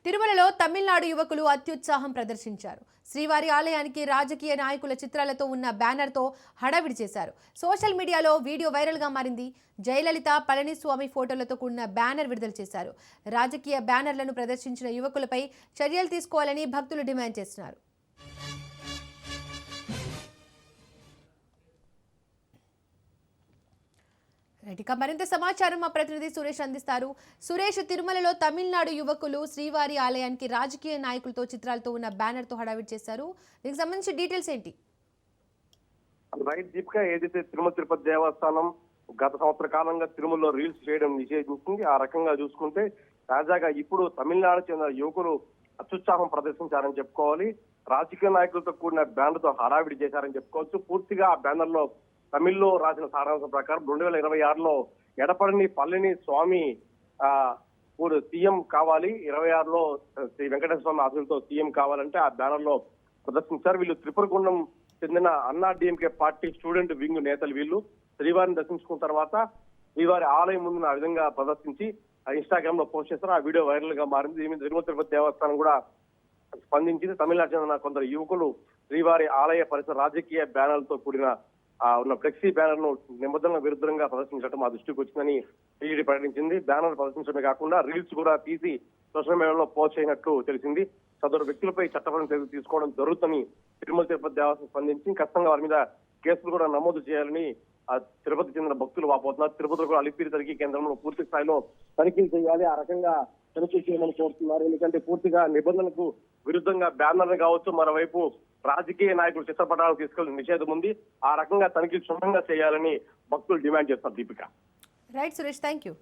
తిరుమలలో తమిళనాడు యువకులు అత్యుత్సాహం ప్రదర్శించారు. శ్రీవారి ఆలయానికి రాజకీయ నాయకుల చిత్రాలతో ఉన్న బ్యానర్తో హడావిడి చేశారు. సోషల్ మీడియాలో వీడియో వైరల్గా మారింది. జయలలిత, పళనిస్వామి ఫోటోలతో కూడిన బ్యానర్ విడుదల చేశారు. రాజకీయ బ్యానర్లను ప్రదర్శించిన యువకులపై చర్యలు తీసుకోవాలని భక్తులు డిమాండ్ చేస్తున్నారు. ఇక మరింత సమాచారం మా ప్రతినిధి సురేష్ అందిస్తారు. సురేష్, తిరుమలలో తమిళనాడు యువకులు శ్రీవారి ఆలయానికి రాజకీయ నాయకులతో చిత్రాలతో ఉన్న బ్యానర్ తో హడావిడి చేశారు. దీనికి సంబంధించి డీటెయిల్స్ ఏంటి? రైట్ దీపిక, ఏదైతే తిరుమల తిరుపతి దేవస్థానం గత సంవత్సర కాలంగా తిరుమలలో రీల్స్ చేయడం నిషేధించింది. ఆ రకంగా చూసుకుంటే తాజాగా ఇప్పుడు తమిళనాడు చెందిన యువకులు అత్యుత్సాహం ప్రదర్శించారని చెప్పుకోవాలి. రాజకీయ నాయకులతో కూడిన బ్యానర్ తో హడావిడి చేశారని చెప్పుకోవచ్చు. పూర్తిగా ఆ బ్యానర్ లో తమిళ్లో రాసిన సారాంశం ప్రకారం 2026లో ఎడపడిని పళనిస్వామి సీఎం కావాలి, 26లో శ్రీ వెంకటేశ్వర స్వామి ఆశలతో సీఎం కావాలంటే ఆ బ్యానర్ లో ప్రదర్శించారు. వీళ్ళు త్రిపురగుండం చెందిన అన్నా డిఎంకే పార్టీ స్టూడెంట్ వింగ్ నేతలు. వీళ్ళు శ్రీవారిని దర్శించుకున్న తర్వాత శ్రీవారి ఆలయం ముందు ఆ విధంగా ప్రదర్శించి ఇన్స్టాగ్రామ్ లో పోస్ట్ చేస్తారు. ఆ వీడియో వైరల్ గా మారింది. దీని మీద తిరుమల తిరుపతి దేవస్థానం కూడా స్పందించింది. తమిళనాడు చెందిన కొందరు యువకులు శ్రీవారి ఆలయ పరిసర రాజకీయ బ్యానర్లతో కూడిన ఉన్న ఫ్లెక్సీ బ్యానర్ ను నిబంధనలకు విరుద్ధంగా ప్రదర్శించడం మా దృష్టికి వచ్చిందని టీడీ ప్రకటించింది. బ్యానర్ ప్రదర్శించడమే కాకుండా రీల్స్ కూడా తీసి సోషల్ మీడియాలో పోస్ట్ చేయనట్లు తెలిసింది. సదరు వ్యక్తులపై చట్టపరమైన చర్యలు తీసుకోవడం జరుగుతుందని తిరుమల తిరుపతి దేవస్థానం స్పందించి ఖచ్చితంగా వారి మీద కేసులు కూడా నమోదు చేయాలని తిరుపతి చెందిన భక్తులు వాపోతున్నారు. తిరుపతిలో కూడా అలిపిరి తనిఖీ కేంద్రంలో పూర్తి స్థాయిలో తనిఖీలు చేయాలి, ఆ రకంగా తనిఖీ చేయమని కోరుతున్నారు. ఎందుకంటే పూర్తిగా నిబంధనలకు విరుద్ధంగా బ్యానర్లు కావచ్చు, మరోవైపు రాజకీయ నాయకులు చిత్రపటాలు తీసుకెళ్లిన నిషేధం ఉంది. ఆ రకంగా తనిఖీలు క్షుణ్ణంగా చేయాలని భక్తులు డిమాండ్ చేస్తారు. Deepika. Right Suresh, thank you.